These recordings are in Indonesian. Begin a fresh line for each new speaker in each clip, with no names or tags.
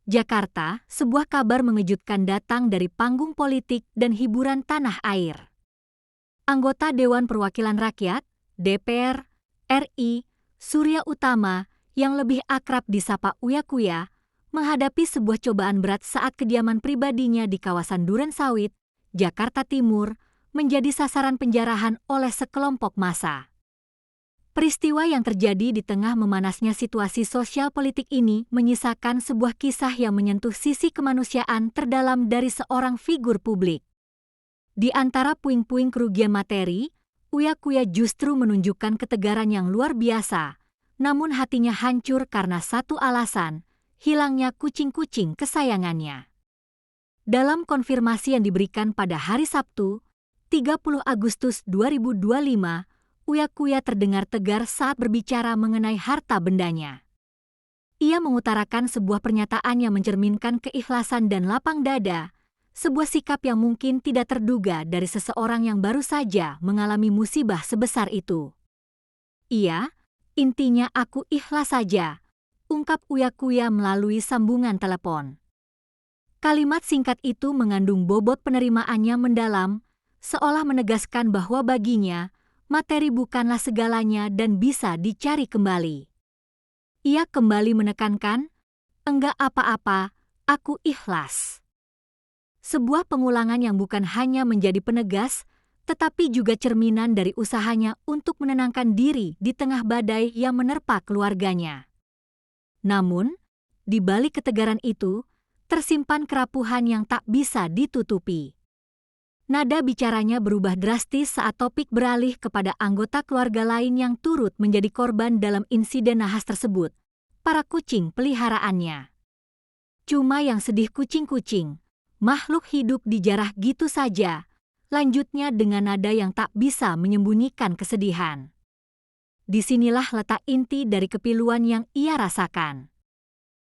Jakarta, sebuah kabar mengejutkan datang dari panggung politik dan hiburan tanah air. Anggota Dewan Perwakilan Rakyat, DPR, RI, Surya Utama, yang lebih akrab disapa Uya Kuya, menghadapi sebuah cobaan berat saat kediaman pribadinya di kawasan Durensawit, Jakarta Timur, menjadi sasaran penjarahan oleh sekelompok massa. Peristiwa yang terjadi di tengah memanasnya situasi sosial politik ini menyisakan sebuah kisah yang menyentuh sisi kemanusiaan terdalam dari seorang figur publik. Di antara puing-puing kerugian materi, Uya Kuya justru menunjukkan ketegaran yang luar biasa, namun hatinya hancur karena satu alasan, hilangnya kucing-kucing kesayangannya. Dalam konfirmasi yang diberikan pada hari Sabtu, 30 Agustus 2025, Uya Kuya terdengar tegar saat berbicara mengenai harta bendanya. Ia mengutarakan sebuah pernyataan yang mencerminkan keikhlasan dan lapang dada, sebuah sikap yang mungkin tidak terduga dari seseorang yang baru saja mengalami musibah sebesar itu. Intinya aku ikhlas saja, ungkap Uya Kuya melalui sambungan telepon. Kalimat singkat itu mengandung bobot penerimaannya mendalam, seolah menegaskan bahwa baginya, materi bukanlah segalanya dan bisa dicari kembali. Ia kembali menekankan, enggak apa-apa, aku ikhlas. Sebuah pengulangan yang bukan hanya menjadi penegas, tetapi juga cerminan dari usahanya untuk menenangkan diri di tengah badai yang menerpa keluarganya. Namun, di balik ketegaran itu, tersimpan kerapuhan yang tak bisa ditutupi. Nada bicaranya berubah drastis saat topik beralih kepada anggota keluarga lain yang turut menjadi korban dalam insiden nahas tersebut, para kucing peliharaannya. Cuma yang sedih kucing-kucing, makhluk hidup dijarah gitu saja, lanjutnya dengan nada yang tak bisa menyembunyikan kesedihan. Disinilah letak inti dari kepiluan yang ia rasakan.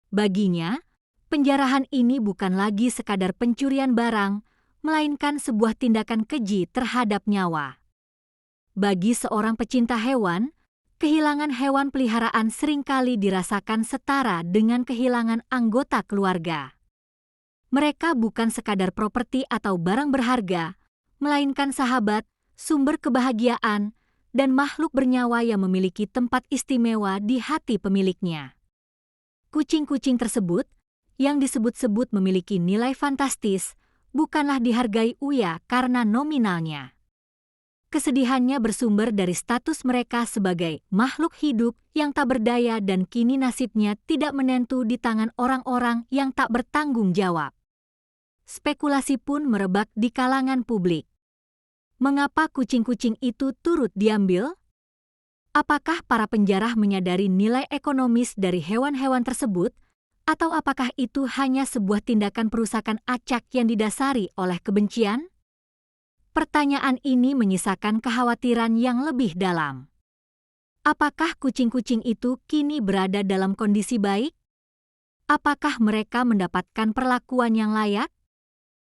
Baginya, penjarahan ini bukan lagi sekadar pencurian barang, melainkan sebuah tindakan keji terhadap nyawa. Bagi seorang pecinta hewan, kehilangan hewan peliharaan seringkali dirasakan setara dengan kehilangan anggota keluarga. Mereka bukan sekadar properti atau barang berharga, melainkan sahabat, sumber kebahagiaan, dan makhluk bernyawa yang memiliki tempat istimewa di hati pemiliknya. Kucing-kucing tersebut, yang disebut-sebut memiliki nilai fantastis, bukanlah dihargai Uya karena nominalnya. Kesedihannya bersumber dari status mereka sebagai makhluk hidup yang tak berdaya dan kini nasibnya tidak menentu di tangan orang-orang yang tak bertanggung jawab. Spekulasi pun merebak di kalangan publik. Mengapa kucing-kucing itu turut diambil? Apakah para penjarah menyadari nilai ekonomis dari hewan-hewan tersebut? Atau apakah itu hanya sebuah tindakan perusakan acak yang didasari oleh kebencian? Pertanyaan ini menyisakan kekhawatiran yang lebih dalam. Apakah kucing-kucing itu kini berada dalam kondisi baik? Apakah mereka mendapatkan perlakuan yang layak?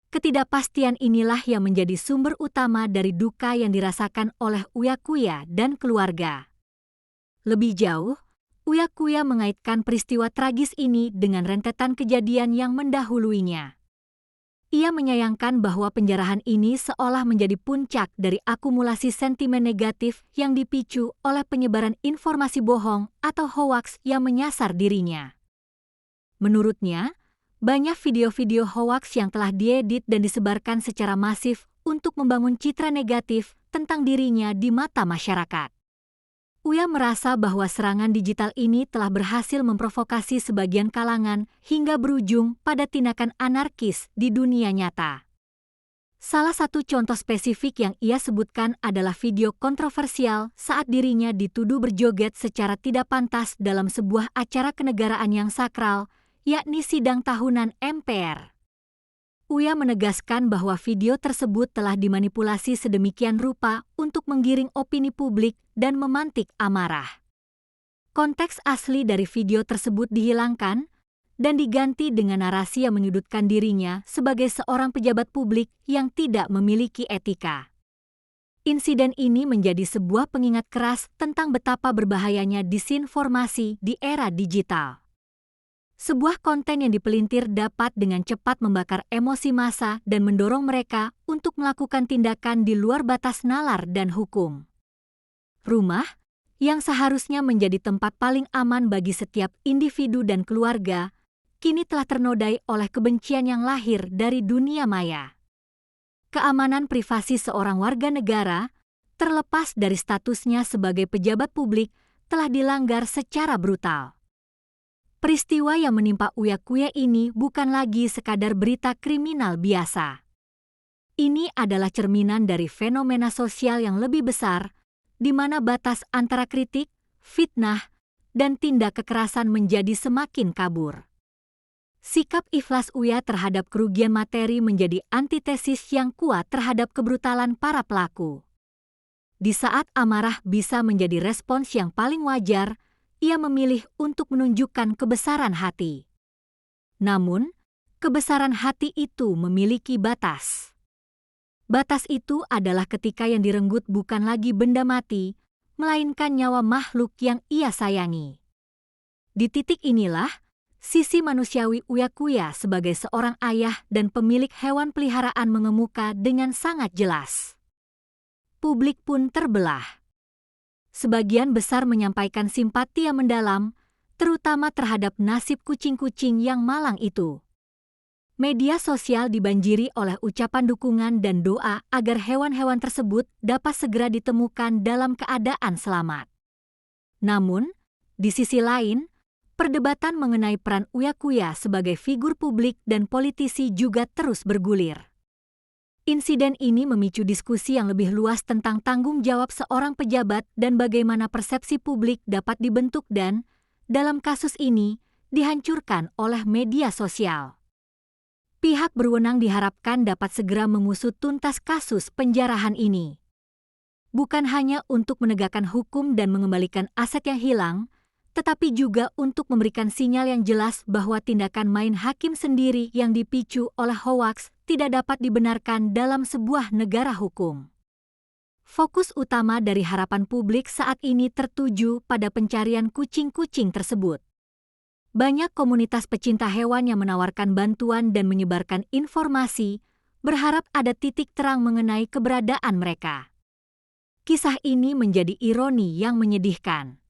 Ketidakpastian inilah yang menjadi sumber utama dari duka yang dirasakan oleh Uya Kuya dan keluarga. Lebih jauh, Uya Kuya mengaitkan peristiwa tragis ini dengan rentetan kejadian yang mendahuluinya. Ia menyayangkan bahwa penjarahan ini seolah menjadi puncak dari akumulasi sentimen negatif yang dipicu oleh penyebaran informasi bohong atau hoaks yang menyasar dirinya. Menurutnya, banyak video-video hoaks yang telah diedit dan disebarkan secara masif untuk membangun citra negatif tentang dirinya di mata masyarakat. Uya merasa bahwa serangan digital ini telah berhasil memprovokasi sebagian kalangan hingga berujung pada tindakan anarkis di dunia nyata. Salah satu contoh spesifik yang ia sebutkan adalah video kontroversial saat dirinya dituduh berjoget secara tidak pantas dalam sebuah acara kenegaraan yang sakral, yakni sidang tahunan MPR. Uya menegaskan bahwa video tersebut telah dimanipulasi sedemikian rupa untuk menggiring opini publik dan memantik amarah. Konteks asli dari video tersebut dihilangkan dan diganti dengan narasi yang menyudutkan dirinya sebagai seorang pejabat publik yang tidak memiliki etika. Insiden ini menjadi sebuah pengingat keras tentang betapa berbahayanya disinformasi di era digital. Sebuah konten yang dipelintir dapat dengan cepat membakar emosi massa dan mendorong mereka untuk melakukan tindakan di luar batas nalar dan hukum. Rumah, yang seharusnya menjadi tempat paling aman bagi setiap individu dan keluarga, kini telah ternodai oleh kebencian yang lahir dari dunia maya. Keamanan privasi seorang warga negara, terlepas dari statusnya sebagai pejabat publik, telah dilanggar secara brutal. Peristiwa yang menimpa Uya Kuya ini bukan lagi sekadar berita kriminal biasa. Ini adalah cerminan dari fenomena sosial yang lebih besar, di mana batas antara kritik, fitnah, dan tindak kekerasan menjadi semakin kabur. Sikap ikhlas Uya terhadap kerugian materi menjadi antitesis yang kuat terhadap kebrutalan para pelaku. Di saat amarah bisa menjadi respons yang paling wajar, ia memilih untuk menunjukkan kebesaran hati. Namun, kebesaran hati itu memiliki batas. Batas itu adalah ketika yang direnggut bukan lagi benda mati, melainkan nyawa makhluk yang ia sayangi. Di titik inilah, sisi manusiawi Uya Kuya sebagai seorang ayah dan pemilik hewan peliharaan mengemuka dengan sangat jelas. Publik pun terbelah. Sebagian besar menyampaikan simpati yang mendalam, terutama terhadap nasib kucing-kucing yang malang itu. Media sosial dibanjiri oleh ucapan dukungan dan doa agar hewan-hewan tersebut dapat segera ditemukan dalam keadaan selamat. Namun, di sisi lain, perdebatan mengenai peran Uya Kuya sebagai figur publik dan politisi juga terus bergulir. Insiden ini memicu diskusi yang lebih luas tentang tanggung jawab seorang pejabat dan bagaimana persepsi publik dapat dibentuk dan, dalam kasus ini, dihancurkan oleh media sosial. Pihak berwenang diharapkan dapat segera mengusut tuntas kasus penjarahan ini. Bukan hanya untuk menegakkan hukum dan mengembalikan aset yang hilang, tetapi juga untuk memberikan sinyal yang jelas bahwa tindakan main hakim sendiri yang dipicu oleh hoaks tidak dapat dibenarkan dalam sebuah negara hukum. Fokus utama dari harapan publik saat ini tertuju pada pencarian kucing-kucing tersebut. Banyak komunitas pecinta hewan yang menawarkan bantuan dan menyebarkan informasi, berharap ada titik terang mengenai keberadaan mereka. Kisah ini menjadi ironi yang menyedihkan.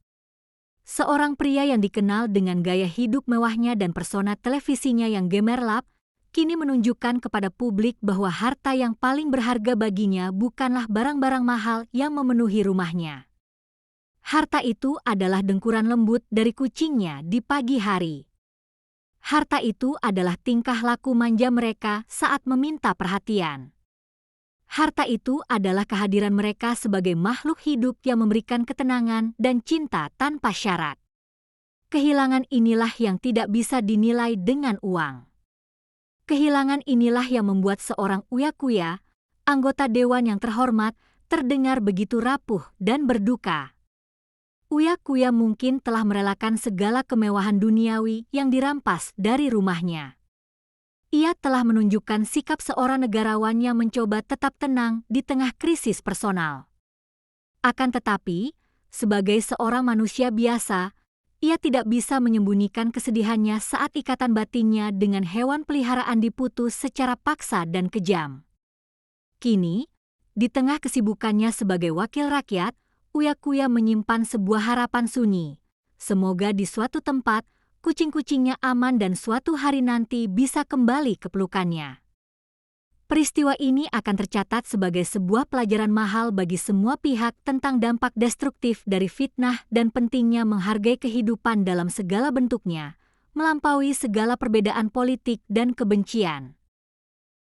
Seorang pria yang dikenal dengan gaya hidup mewahnya dan persona televisinya yang gemerlap, kini menunjukkan kepada publik bahwa harta yang paling berharga baginya bukanlah barang-barang mahal yang memenuhi rumahnya. Harta itu adalah dengkuran lembut dari kucingnya di pagi hari. Harta itu adalah tingkah laku manja mereka saat meminta perhatian. Harta itu adalah kehadiran mereka sebagai makhluk hidup yang memberikan ketenangan dan cinta tanpa syarat. Kehilangan inilah yang tidak bisa dinilai dengan uang. Kehilangan inilah yang membuat seorang Uya Kuya, anggota dewan yang terhormat, terdengar begitu rapuh dan berduka. Uya Kuya mungkin telah merelakan segala kemewahan duniawi yang dirampas dari rumahnya. Ia telah menunjukkan sikap seorang negarawan yang mencoba tetap tenang di tengah krisis personal. Akan tetapi, sebagai seorang manusia biasa, ia tidak bisa menyembunyikan kesedihannya saat ikatan batinnya dengan hewan peliharaan diputus secara paksa dan kejam. Kini, di tengah kesibukannya sebagai wakil rakyat, Uya Kuya menyimpan sebuah harapan sunyi. Semoga di suatu tempat, kucing-kucingnya aman dan suatu hari nanti bisa kembali ke pelukannya. Peristiwa ini akan tercatat sebagai sebuah pelajaran mahal bagi semua pihak tentang dampak destruktif dari fitnah dan pentingnya menghargai kehidupan dalam segala bentuknya, melampaui segala perbedaan politik dan kebencian.